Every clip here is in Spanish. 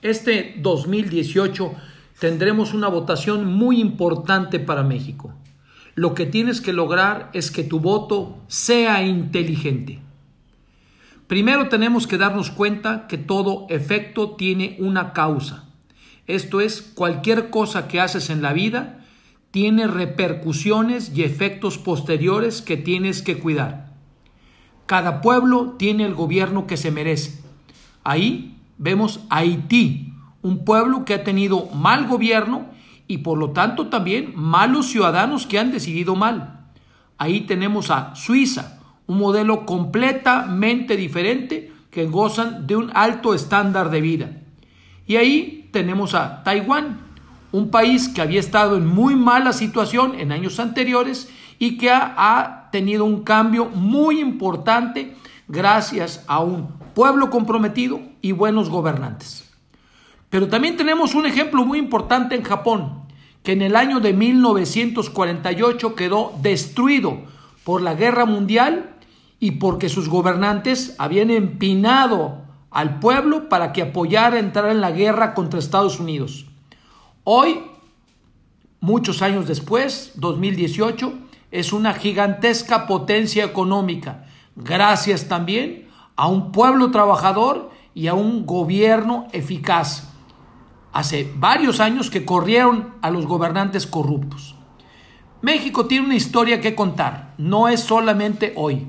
Este 2018 tendremos una votación muy importante para México. Lo que tienes que lograr es que tu voto sea inteligente. Primero tenemos que darnos cuenta que todo efecto tiene una causa. Esto es, cualquier cosa que haces en la vida tiene repercusiones y efectos posteriores que tienes que cuidar. Cada pueblo tiene el gobierno que se merece. Ahí vemos a Haití, un pueblo que ha tenido mal gobierno y por lo tanto también malos ciudadanos que han decidido mal. Ahí tenemos a Suiza, un modelo completamente diferente que gozan de un alto estándar de vida. Y ahí tenemos a Taiwán, un país que había estado en muy mala situación en años anteriores y que ha tenido un cambio muy importante gracias a un pueblo comprometido y buenos gobernantes. Pero también tenemos un ejemplo muy importante en Japón, que en el año de 1948 quedó destruido por la guerra mundial y porque sus gobernantes habían empinado al pueblo para que apoyara entrar en la guerra contra Estados Unidos. Hoy, muchos años después, 2018, es una gigantesca potencia económica, gracias también a un pueblo trabajador y a un gobierno eficaz. Hace varios años que corrieron a los gobernantes corruptos. México tiene una historia que contar, no es solamente hoy.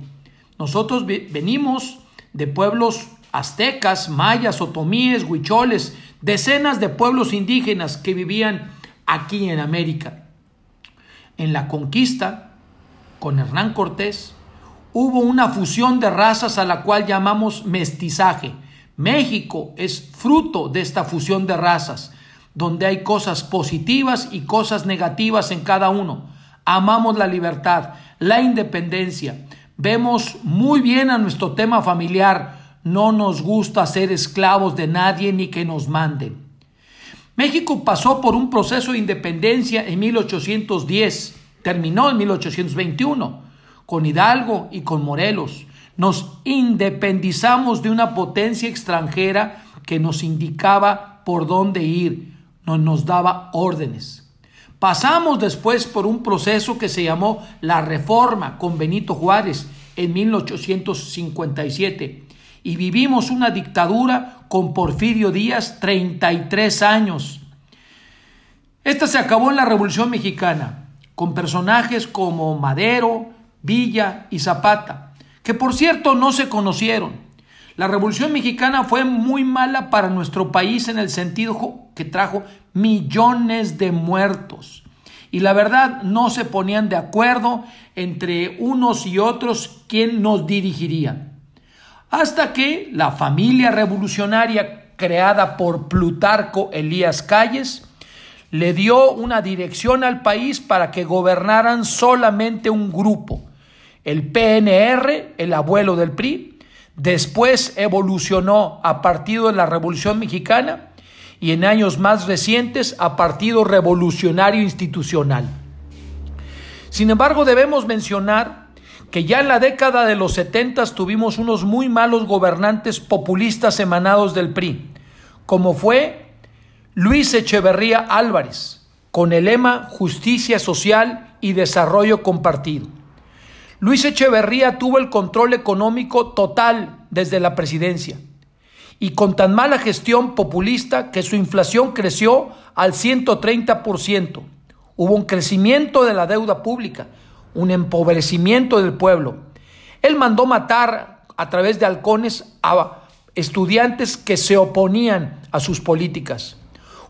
Nosotros venimos de pueblos aztecas, mayas, otomíes, huicholes, decenas de pueblos indígenas que vivían aquí en América. En la conquista, con Hernán Cortés, hubo una fusión de razas a la cual llamamos mestizaje. México es fruto de esta fusión de razas, donde hay cosas positivas y cosas negativas en cada uno. Amamos la libertad, la independencia, vemos muy bien a nuestro tema familiar, no nos gusta ser esclavos de nadie ni que nos manden. México pasó por un proceso de independencia en 1810, terminó en 1821, con Hidalgo y con Morelos. Nos independizamos de una potencia extranjera que nos indicaba por dónde ir, nos daba órdenes. Pasamos después por un proceso que se llamó la Reforma con Benito Juárez en 1857 y vivimos una dictadura con Porfirio Díaz 33 años. Esta se acabó en la Revolución Mexicana con personajes como Madero, Villa y Zapata, que por cierto no se conocieron. La Revolución Mexicana fue muy mala para nuestro país en el sentido que trajo millones de muertos. Y la verdad no se ponían de acuerdo entre unos y otros quién nos dirigiría. Hasta que la familia revolucionaria creada por Plutarco Elías Calles le dio una dirección al país para que gobernaran solamente un grupo. El PNR, el abuelo del PRI, después evolucionó a Partido de la Revolución Mexicana y en años más recientes a Partido Revolucionario Institucional. Sin embargo, debemos mencionar que ya en la década de los 70 tuvimos unos muy malos gobernantes populistas emanados del PRI, como fue Luis Echeverría Álvarez, con el lema Justicia Social y Desarrollo Compartido. Luis Echeverría tuvo el control económico total desde la presidencia y con tan mala gestión populista que su inflación creció al 130%. Hubo un crecimiento de la deuda pública, un empobrecimiento del pueblo. Él mandó matar a través de halcones a estudiantes que se oponían a sus políticas.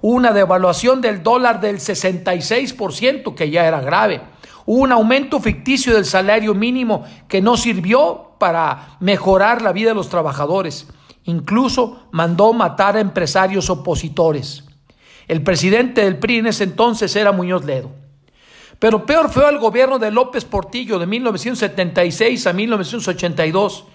Hubo una devaluación del dólar del 66%, que ya era grave. Hubo un aumento ficticio del salario mínimo que no sirvió para mejorar la vida de los trabajadores. Incluso mandó matar a empresarios opositores. El presidente del PRI en ese entonces era Muñoz Ledo. Pero peor fue el gobierno de López Portillo de 1976 a 1982,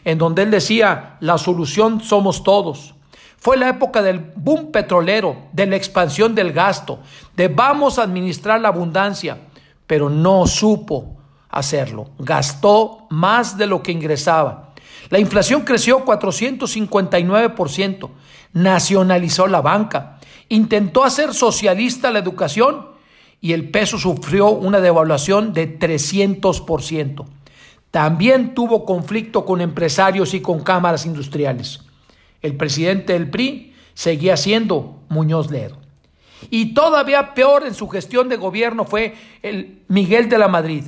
en donde él decía, la solución somos todos. Fue la época del boom petrolero, de la expansión del gasto, de vamos a administrar la abundancia, pero no supo hacerlo. Gastó más de lo que ingresaba. La inflación creció 459%. nacionalizó la banca, intentó hacer socialista la educación y el peso sufrió una devaluación de 300%. También tuvo conflicto con empresarios y con cámaras industriales. El presidente del PRI seguía siendo Muñoz Ledo. Y todavía peor en su gestión de gobierno fue el Miguel de la Madrid,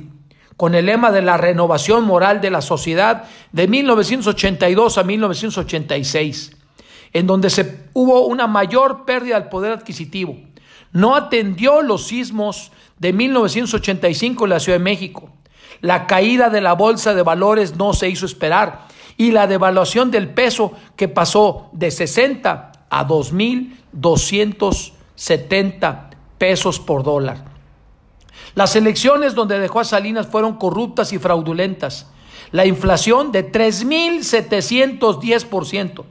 con el lema de la renovación moral de la sociedad de 1982 a 1986, en donde hubo una mayor pérdida del poder adquisitivo. No atendió los sismos de 1985 en la Ciudad de México. La caída de la bolsa de valores no se hizo esperar y la devaluación del peso, que pasó de 60 a 2,270 pesos por dólar. Las elecciones donde dejó a Salinas fueron corruptas y fraudulentas. La inflación de 3,710%.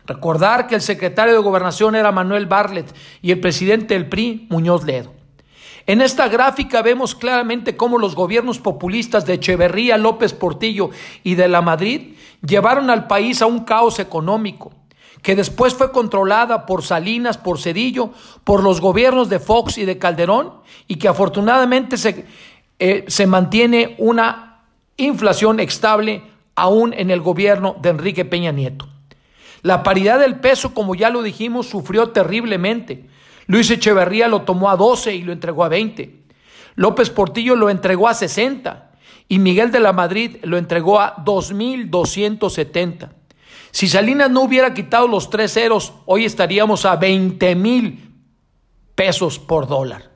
Recordar que el secretario de Gobernación era Manuel Bartlett y el presidente del PRI, Muñoz Ledo. En esta gráfica vemos claramente cómo los gobiernos populistas de Echeverría, López Portillo y de la Madrid llevaron al país a un caos económico, que después fue controlada por Salinas, por Zedillo, por los gobiernos de Fox y de Calderón, y que afortunadamente se mantiene una inflación estable aún en el gobierno de Enrique Peña Nieto. La paridad del peso, como ya lo dijimos, sufrió terriblemente. Luis Echeverría lo tomó a 12 y lo entregó a 20. López Portillo lo entregó a 60 y Miguel de la Madrid lo entregó a 2,270. Si Salinas no hubiera quitado los 3 ceros, hoy estaríamos a 20,000 pesos por dólar.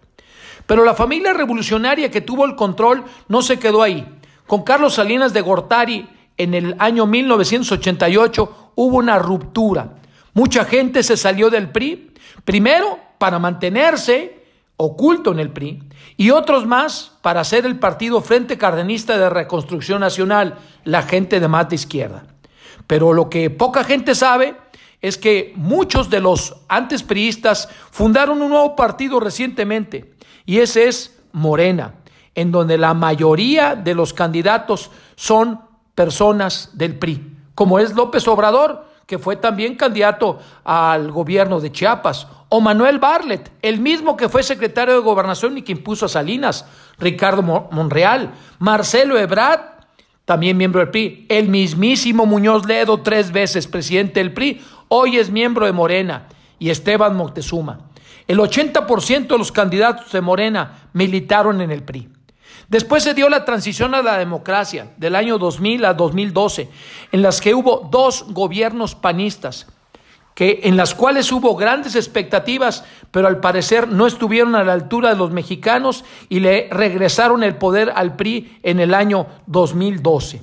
Pero la familia revolucionaria que tuvo el control no se quedó ahí. Con Carlos Salinas de Gortari, en el año 1988, hubo una ruptura. Mucha gente se salió del PRI, primero para mantenerse oculto en el PRI, y otros más para hacer el partido Frente Cardenista de Reconstrucción Nacional, la gente de más de izquierda. Pero lo que poca gente sabe es que muchos de los antes priistas fundaron un nuevo partido recientemente, y ese es Morena, en donde la mayoría de los candidatos son personas del PRI, como es López Obrador, que fue también candidato al gobierno de Chiapas, o Manuel Bartlett, el mismo que fue secretario de Gobernación y que impuso a Salinas, Ricardo Monreal, Marcelo Ebrard, también miembro del PRI, el mismísimo Muñoz Ledo, 3 veces presidente del PRI, hoy es miembro de Morena, y Esteban Moctezuma. El 80% de los candidatos de Morena militaron en el PRI. Después se dio la transición a la democracia del año 2000 a 2012, en las que hubo 2 gobiernos panistas, en las cuales hubo grandes expectativas, pero al parecer no estuvieron a la altura de los mexicanos y le regresaron el poder al PRI en el año 2012.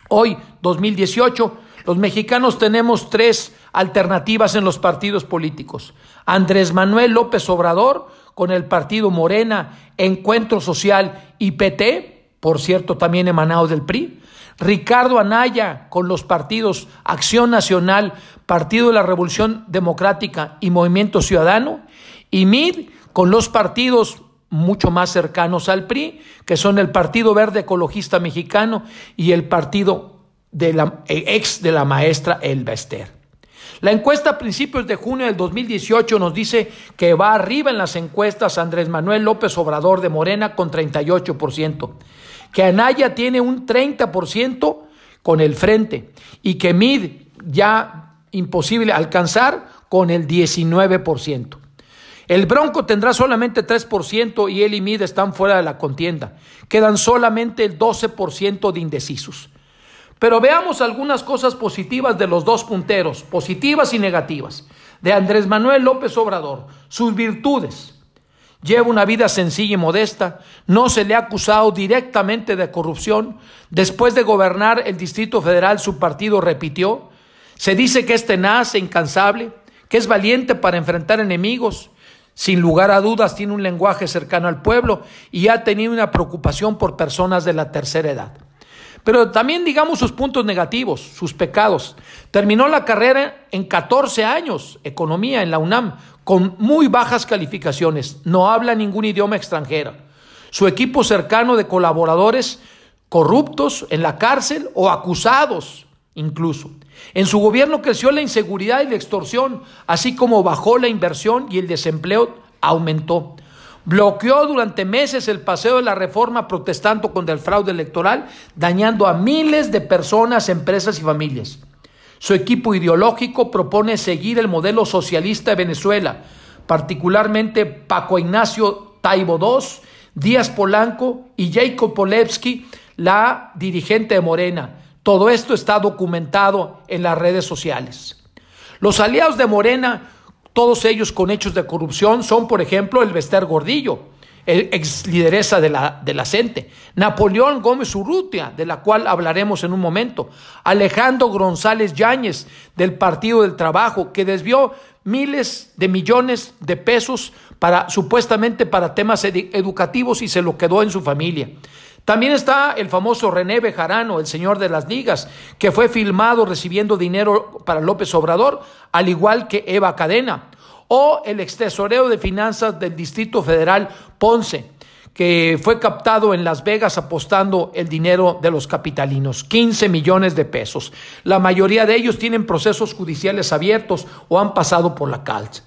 Hoy, 2018, los mexicanos tenemos 3 alternativas en los partidos políticos. Andrés Manuel López Obrador con el partido Morena, Encuentro Social y PT, por cierto también emanados del PRI. Ricardo Anaya con los partidos Acción Nacional, Partido de la Revolución Democrática y Movimiento Ciudadano. Y MID con los partidos mucho más cercanos al PRI, que son el Partido Verde Ecologista Mexicano y el partido de la maestra Elba Ester. La encuesta a principios de junio del 2018 nos dice que va arriba en las encuestas Andrés Manuel López Obrador de Morena con 38%, que Anaya tiene un 30% con el Frente y que MID ya imposible alcanzar con el 19%. El Bronco tendrá solamente 3% y él y MID están fuera de la contienda. Quedan solamente el 12% de indecisos. Pero veamos algunas cosas positivas de los 2 punteros, positivas y negativas, de Andrés Manuel López Obrador. Sus virtudes: lleva una vida sencilla y modesta, no se le ha acusado directamente de corrupción. Después de gobernar el Distrito Federal, su partido repitió. Se dice que es tenaz e incansable, que es valiente para enfrentar enemigos. Sin lugar a dudas tiene un lenguaje cercano al pueblo y ha tenido una preocupación por personas de la tercera edad. Pero también digamos sus puntos negativos, sus pecados. Terminó la carrera en 14 años, economía en la UNAM, con muy bajas calificaciones. No habla ningún idioma extranjero. Su equipo cercano de colaboradores corruptos en la cárcel o acusados incluso. En su gobierno creció la inseguridad y la extorsión, así como bajó la inversión y el desempleo aumentó. Bloqueó durante meses el paseo de la reforma protestando contra el fraude electoral, dañando a miles de personas, empresas y familias. Su equipo ideológico propone seguir el modelo socialista de Venezuela, particularmente Paco Ignacio Taibo II, Díaz Polanco y Jacob Polevsky, la dirigente de Morena. Todo esto está documentado en las redes sociales. Los aliados de Morena, todos ellos con hechos de corrupción, son, por ejemplo, Elbester Gordillo, ex lideresa de la CENTE, Napoleón Gómez Urrutia, de la cual hablaremos en un momento, Alejandro González Yáñez, del Partido del Trabajo, que desvió miles de millones de pesos supuestamente para temas educativos y se lo quedó en su familia. También está el famoso René Bejarano, el señor de las ligas, que fue filmado recibiendo dinero para López Obrador, al igual que Eva Cadena. O el extesorero de finanzas del Distrito Federal, Ponce, que fue captado en Las Vegas apostando el dinero de los capitalinos, 15 millones de pesos. La mayoría de ellos tienen procesos judiciales abiertos o han pasado por la cárcel.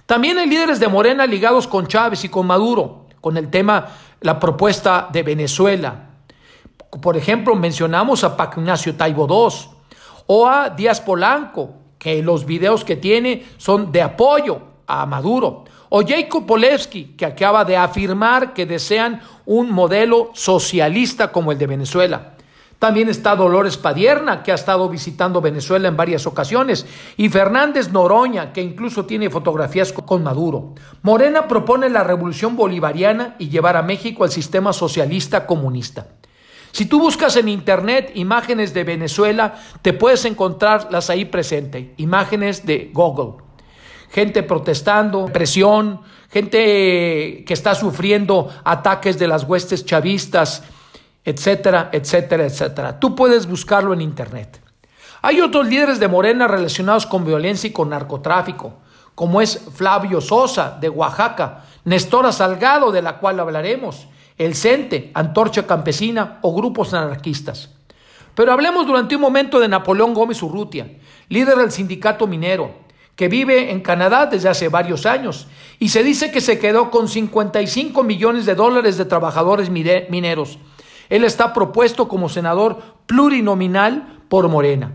También hay líderes de Morena ligados con Chávez y con Maduro, con el tema, la propuesta de Venezuela. Por ejemplo, mencionamos a Paco Ignacio Taibo II o a Díaz Polanco, que los videos que tiene son de apoyo a Maduro, o Jacob Polevsky, que acaba de afirmar que desean un modelo socialista como el de Venezuela. También está Dolores Padierna, que ha estado visitando Venezuela en varias ocasiones, y Fernández Noroña, que incluso tiene fotografías con Maduro. Morena propone la revolución bolivariana y llevar a México al sistema socialista comunista. Si tú buscas en internet imágenes de Venezuela, te puedes encontrarlas ahí presentes, imágenes de Google. Gente protestando, presión, gente que está sufriendo ataques de las huestes chavistas, etcétera, etcétera, etcétera. Tú puedes buscarlo en internet. Hay otros líderes de Morena relacionados con violencia y con narcotráfico, como es Flavio Sosa, de Oaxaca, Nestora Salgado, de la cual hablaremos, el CENTE, Antorcha Campesina o grupos anarquistas. Pero hablemos durante un momento de Napoleón Gómez Urrutia, líder del sindicato minero, que vive en Canadá desde hace varios años, y se dice que se quedó con $55 millones de trabajadores mineros. Él está propuesto como senador plurinominal por Morena.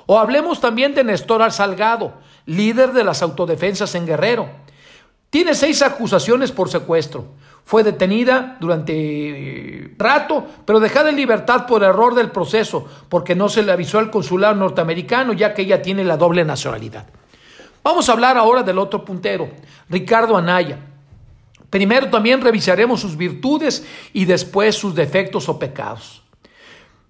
O hablemos también de Nestora Salgado, líder de las autodefensas en Guerrero. Tiene 6 acusaciones por secuestro. Fue detenida durante rato, pero dejada en libertad por error del proceso, porque no se le avisó al consulado norteamericano, ya que ella tiene la doble nacionalidad. Vamos a hablar ahora del otro puntero, Ricardo Anaya. Primero también revisaremos sus virtudes y después sus defectos o pecados.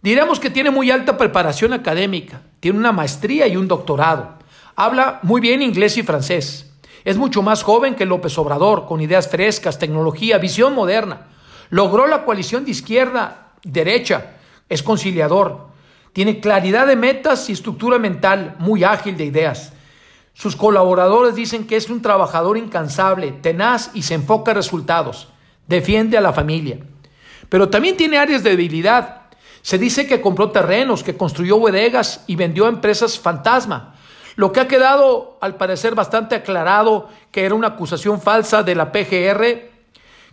Diremos que tiene muy alta preparación académica, tiene una maestría y un doctorado. Habla muy bien inglés y francés. Es mucho más joven que López Obrador, con ideas frescas, tecnología, visión moderna. Logró la coalición de izquierda-derecha, es conciliador. Tiene claridad de metas y estructura mental, muy ágil de ideas. Sus colaboradores dicen que es un trabajador incansable, tenaz y se enfoca en resultados. Defiende a la familia. Pero también tiene áreas de debilidad. Se dice que compró terrenos, que construyó bodegas y vendió empresas fantasma. Lo que ha quedado, al parecer, bastante aclarado que era una acusación falsa de la PGR.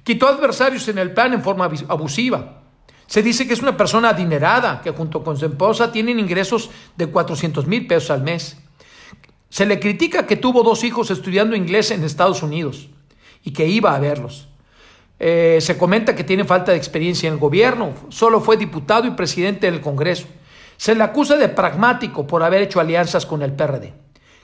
Quitó adversarios en el PAN en forma abusiva. Se dice que es una persona adinerada, que junto con su esposa tienen ingresos de 400,000 pesos al mes. Se le critica que tuvo 2 hijos estudiando inglés en Estados Unidos y que iba a verlos. Se comenta que tiene falta de experiencia en el gobierno, solo fue diputado y presidente del Congreso. Se le acusa de pragmático por haber hecho alianzas con el PRD.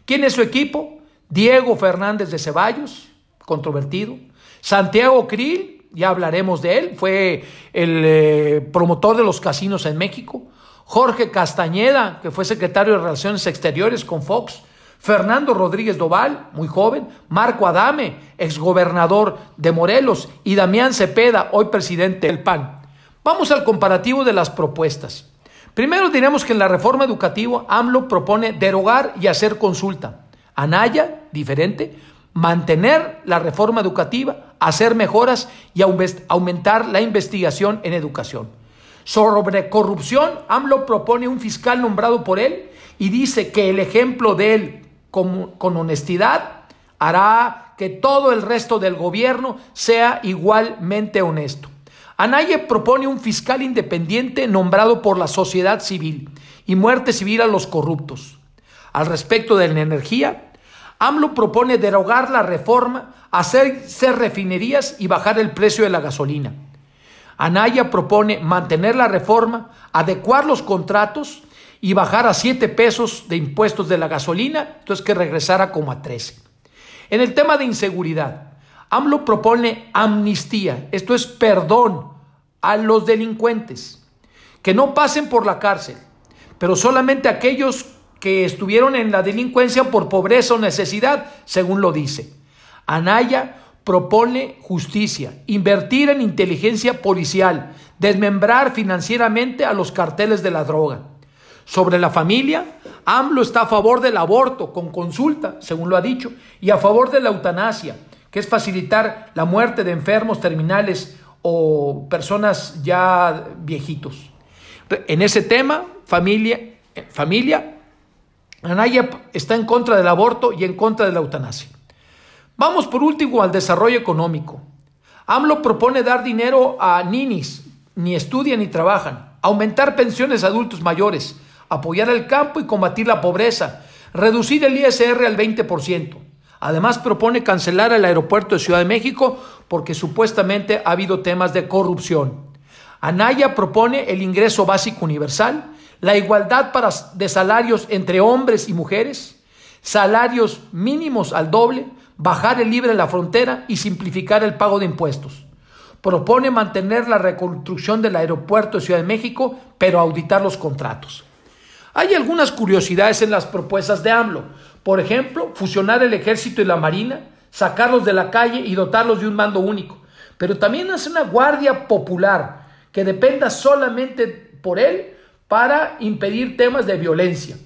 ¿Quién es su equipo? Diego Fernández de Ceballos, controvertido. Santiago Krill, ya hablaremos de él, fue el promotor de los casinos en México. Jorge Castañeda, que fue secretario de Relaciones Exteriores con Fox. Fernando Rodríguez Doval, muy joven, Marco Adame, exgobernador de Morelos, y Damián Cepeda, hoy presidente del PAN. Vamos al comparativo de las propuestas. Primero diremos que en la reforma educativa AMLO propone derogar y hacer consulta. Anaya, diferente, mantener la reforma educativa, hacer mejoras y aumentar la investigación en educación. Sobre corrupción, AMLO propone un fiscal nombrado por él y dice que el ejemplo de él con honestidad hará que todo el resto del gobierno sea igualmente honesto. Anaya propone un fiscal independiente nombrado por la sociedad civil y muerte civil a los corruptos. Al respecto de la energía, AMLO propone derogar la reforma, hacer refinerías y bajar el precio de la gasolina. Anaya propone mantener la reforma, adecuar los contratos y bajar a 7 pesos de impuestos de la gasolina, entonces que regresara como a 13. En el tema de inseguridad, AMLO propone amnistía, esto es perdón a los delincuentes, que no pasen por la cárcel, pero solamente aquellos que estuvieron en la delincuencia por pobreza o necesidad, según lo dice. Anaya propone justicia, invertir en inteligencia policial, desmembrar financieramente a los carteles de la droga. Sobre la familia, AMLO está a favor del aborto con consulta, según lo ha dicho, y a favor de la eutanasia, que es facilitar la muerte de enfermos terminales o personas ya viejitos. En ese tema, familia, Anaya está en contra del aborto y en contra de la eutanasia. Vamos por último al desarrollo económico. AMLO propone dar dinero a ninis, ni estudian ni trabajan, aumentar pensiones a adultos mayores, apoyar el campo y combatir la pobreza, reducir el ISR al 20%. Además propone cancelar el aeropuerto de Ciudad de México porque supuestamente ha habido temas de corrupción. Anaya propone el ingreso básico universal, la igualdad de salarios entre hombres y mujeres, salarios mínimos al doble, bajar el IVA en la frontera y simplificar el pago de impuestos. Propone mantener la reconstrucción del aeropuerto de Ciudad de México, pero auditar los contratos. Hay algunas curiosidades en las propuestas de AMLO. Por ejemplo, fusionar el ejército y la marina, sacarlos de la calle y dotarlos de un mando único. Pero también hace una guardia popular que dependa solamente por él para impedir temas de violencia.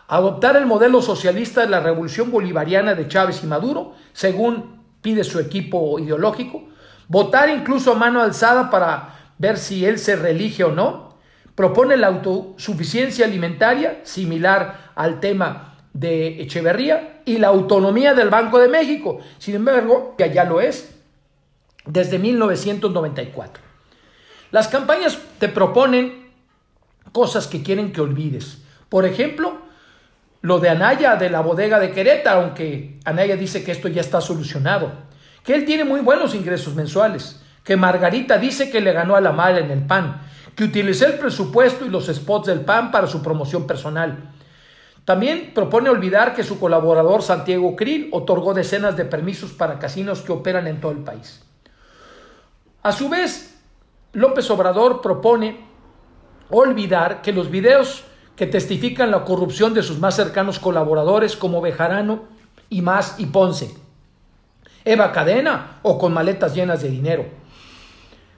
Adoptar el modelo socialista de la revolución bolivariana de Chávez y Maduro, según pide su equipo ideológico. Votar incluso a mano alzada para ver si él se reelige o no. Propone la autosuficiencia alimentaria, similar al tema de Echeverría, y la autonomía del Banco de México. Sin embargo, que ya lo es desde 1994. Las campañas te proponen cosas que quieren que olvides. Por ejemplo, lo de Anaya de la bodega de Querétaro, aunque Anaya dice que esto ya está solucionado, que él tiene muy buenos ingresos mensuales, que Margarita dice que le ganó a la mala en el PAN, que utilicé el presupuesto y los spots del PAN para su promoción personal. También propone olvidar que su colaborador Santiago Krill otorgó decenas de permisos para casinos que operan en todo el país. A su vez, López Obrador propone olvidar que los videos que testifican la corrupción de sus más cercanos colaboradores como Bejarano y Ponce, Eva Cadena o con maletas llenas de dinero.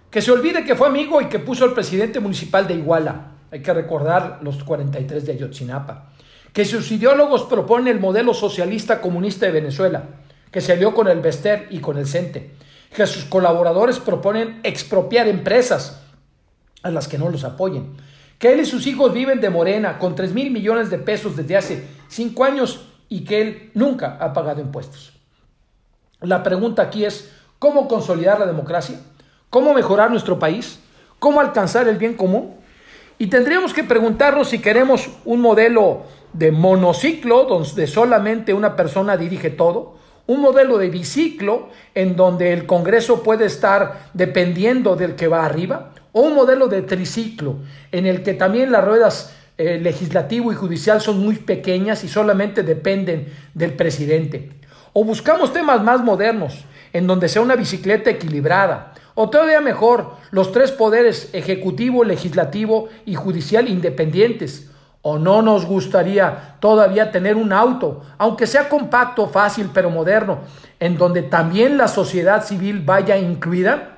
Que se olvide que fue amigo y que puso al presidente municipal de Iguala. Hay que recordar los 43 de Ayotzinapa. Que sus ideólogos proponen el modelo socialista comunista de Venezuela, que se alió con el Bester y con el CENTE. Que sus colaboradores proponen expropiar empresas a las que no los apoyen. Que él y sus hijos viven de Morena con 3,000 millones de pesos desde hace 5 años y que él nunca ha pagado impuestos. La pregunta aquí es, ¿cómo consolidar la democracia? ¿Cómo mejorar nuestro país? ¿Cómo alcanzar el bien común? Y tendríamos que preguntarnos si queremos un modelo de monociclo, donde solamente una persona dirige todo, un modelo de biciclo, en donde el Congreso puede estar dependiendo del que va arriba, o un modelo de triciclo, en el que también las ruedas legislativo y judicial son muy pequeñas y solamente dependen del presidente. O buscamos temas más modernos, en donde sea una bicicleta equilibrada, o todavía mejor, los 3 poderes ejecutivo, legislativo y judicial independientes. ¿O no nos gustaría todavía tener un auto, aunque sea compacto, fácil, pero moderno, en donde también la sociedad civil vaya incluida,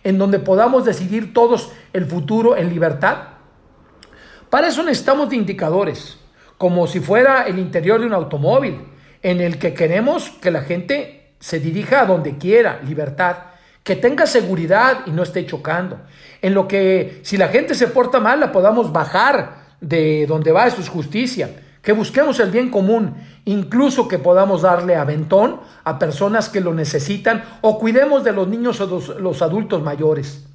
en donde podamos decidir todos el futuro en libertad? Para eso necesitamos de indicadores, como si fuera el interior de un automóvil, en el que queremos que la gente se dirija a donde quiera, libertad, que tenga seguridad y no esté chocando, en lo que si la gente se porta mal la podamos bajar de donde va, eso es justicia, que busquemos el bien común, incluso que podamos darle aventón a personas que lo necesitan o cuidemos de los niños o los adultos mayores.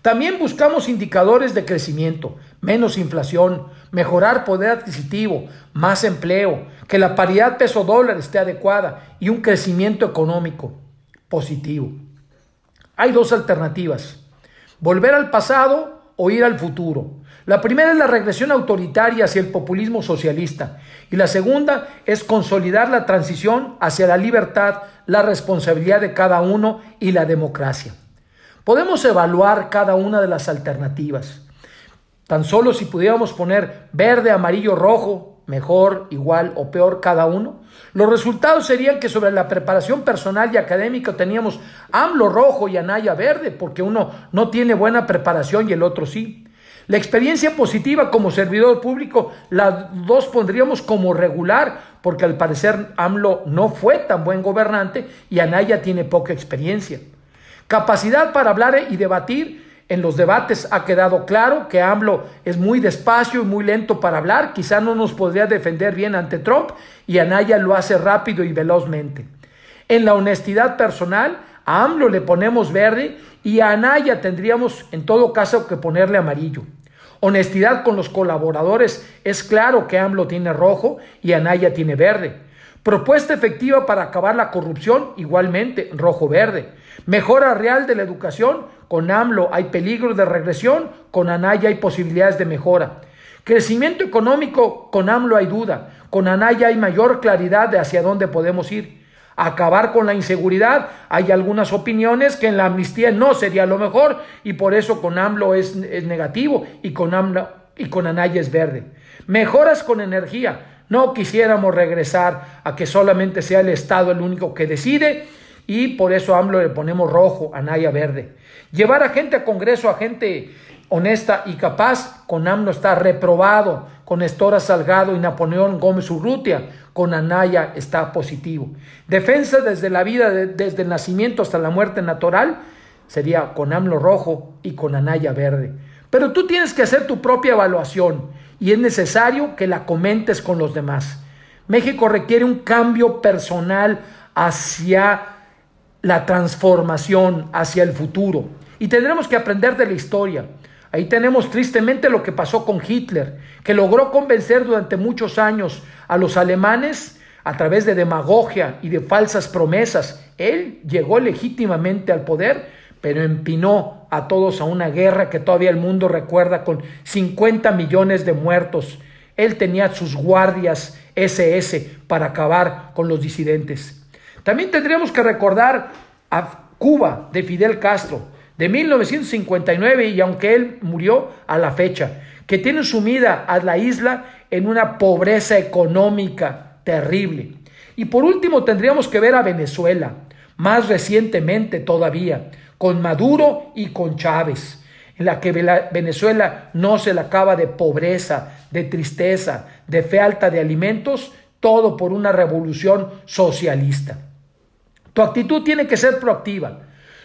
También buscamos indicadores de crecimiento, menos inflación, mejorar poder adquisitivo, más empleo, que la paridad peso-dólar esté adecuada y un crecimiento económico positivo. Hay dos alternativas: volver al pasado o ir al futuro. La primera es la regresión autoritaria hacia el populismo socialista y la segunda es consolidar la transición hacia la libertad, la responsabilidad de cada uno y la democracia. Podemos evaluar cada una de las alternativas. Tan solo si pudiéramos poner verde, amarillo, rojo, mejor, igual o peor cada uno, los resultados serían que sobre la preparación personal y académica teníamos AMLO rojo y Anaya verde, porque uno no tiene buena preparación y el otro sí. La experiencia positiva como servidor público, las dos pondríamos como regular, porque al parecer AMLO no fue tan buen gobernante y Anaya tiene poca experiencia. Capacidad para hablar y debatir. En los debates ha quedado claro que AMLO es muy despacio y muy lento para hablar, quizá no nos podría defender bien ante Trump y Anaya lo hace rápido y velozmente. En la honestidad personal, a AMLO le ponemos verde y a Anaya tendríamos en todo caso que ponerle amarillo. Honestidad con los colaboradores, es claro que AMLO tiene rojo y Anaya tiene verde. Propuesta efectiva para acabar la corrupción, igualmente rojo-verde. Mejora real de la educación, con AMLO hay peligro de regresión, con Anaya hay posibilidades de mejora. Crecimiento económico, con AMLO hay duda, con Anaya hay mayor claridad de hacia dónde podemos ir. Acabar con la inseguridad, hay algunas opiniones que en la amnistía no sería lo mejor y por eso con AMLO es negativo y con Anaya es verde. Mejoras con energía. No quisiéramos regresar a que solamente sea el Estado el único que decide y por eso a AMLO le ponemos rojo, a Anaya verde. Llevar a gente a Congreso, a gente honesta y capaz, con AMLO está reprobado, con Estora Salgado y Napoleón Gómez Urrutia, con Anaya está positivo. Defensa desde la vida, desde el nacimiento hasta la muerte natural, sería con AMLO rojo y con Anaya verde. Pero tú tienes que hacer tu propia evaluación y es necesario que la comentes con los demás. México requiere un cambio personal hacia la transformación, hacia el futuro. Y tendremos que aprender de la historia. Ahí tenemos tristemente lo que pasó con Hitler, que logró convencer durante muchos años a los alemanes a través de demagogia y de falsas promesas. Él llegó legítimamente al poder, pero empinó a todos a una guerra que todavía el mundo recuerda con 50 millones de muertos. Él tenía sus guardias SS para acabar con los disidentes. También tendríamos que recordar a Cuba de Fidel Castro, de 1959, y aunque él murió a la fecha, que tiene sumida a la isla en una pobreza económica terrible. Y por último tendríamos que ver a Venezuela, más recientemente todavía, con Maduro y con Chávez, en la que Venezuela no se la acaba de pobreza, de tristeza, de falta de alimentos, todo por una revolución socialista. Tu actitud tiene que ser proactiva.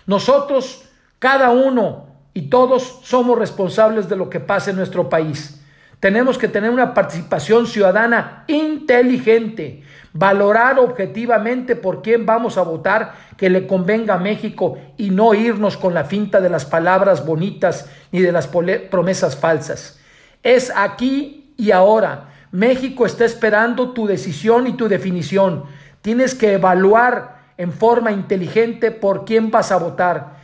Nosotros, cada uno y todos somos responsables de lo que pasa en nuestro país. Tenemos que tener una participación ciudadana inteligente, valorar objetivamente por quién vamos a votar que le convenga a México y no irnos con la finta de las palabras bonitas ni de las promesas falsas. Es aquí y ahora. México está esperando tu decisión y tu definición. Tienes que evaluar en forma inteligente por quién vas a votar.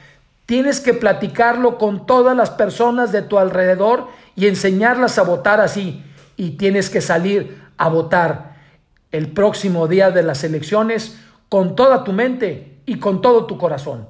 Tienes que platicarlo con todas las personas de tu alrededor y enseñarlas a votar así. Y tienes que salir a votar el próximo día de las elecciones con toda tu mente y con todo tu corazón.